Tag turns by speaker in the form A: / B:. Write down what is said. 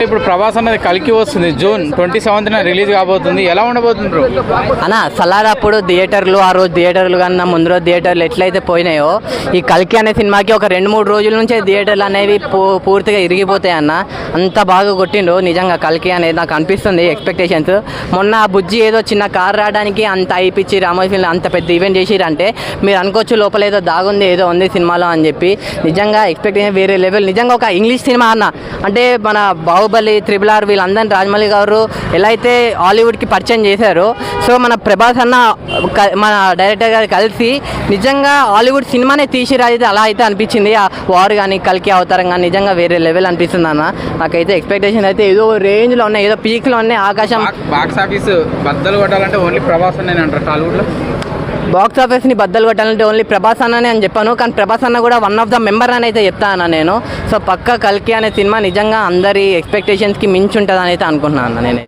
A: ఇప్పుడు ప్రభాస్ అనేది కలికి వస్తుంది, జూన్ 27న రిలీజ్ కాబోతుంది. ఎలా ఉండబోతుంది
B: అన్న? సలారప్పుడు థియేటర్లు, ఆ రోజు థియేటర్లు కన్నా ముందు రోజు థియేటర్లు ఎట్లయితే పోయినాయో, ఈ కలికి అనే సినిమాకి ఒక 2-3 రోజుల నుంచే థియేటర్లు అనేవి పూర్తిగా ఇరిగిపోతాయి అన్న. అంత బాగా కొట్టిండు నిజంగా కలికి అనేది నాకు అనిపిస్తుంది. ఎక్స్పెక్టేషన్స్ మొన్న బుజ్జి ఏదో చిన్న కార్ రావడానికి అంత అయిపించి రామోజీలో అంత పెద్ద ఈవెంట్ చేసిరంటే మీరు అనుకోవచ్చు లోపల ఏదో దాగుంది, ఏదో ఉంది సినిమాలో అని చెప్పి. నిజంగా ఎక్స్పెక్టేషన్ వేరే లెవెల్. నిజంగా ఒక ఇంగ్లీష్ సినిమా అన్న. అంటే మన బాహుబలి, RRR వీళ్ళందరినీ రాజమౌళి గారు ఎలా అయితే హాలీవుడ్కి పరిచయం చేశారో, సో మన ప్రభాస్ అన్న మన డైరెక్టర్ గారు కలిసి నిజంగా హాలీవుడ్ సినిమానే తీసిరాయితే అలా అయితే అనిపించింది. ఆ వార్ కానీ కలికి అవతారం కానీ నిజంగా వేరే లెవెల్ అనిపిస్తుంది అన్న. నాకైతే ఎక్స్పెక్టేషన్ అయితే ఏదో రేంజ్లో ఉన్నాయి, ఏదో పీక్లో ఉన్నాయి. ఆకాశం
A: బాక్స్ ఆఫీస్ బద్దలు కొట్టాలంటే ఓన్లీ ప్రభాస్ అనే అంటారు టాలీవుడ్లో.
B: బాక్స్ ఆఫీస్ని బద్దలు కొట్టాలంటే ఓన్లీ ప్రభాస్ అన్ననే అని చెప్పాను. కానీ ప్రభాస్ అన్న కూడా వన్ ఆఫ్ ద మెంబర్ అని అయితే చెప్తాను నేను. సో పక్కా కల్కి అనే సినిమా నిజంగా అందరి ఎక్స్పెక్టేషన్స్కి మించి ఉంటుందని అయితే అనుకుంటున్నాను నేను.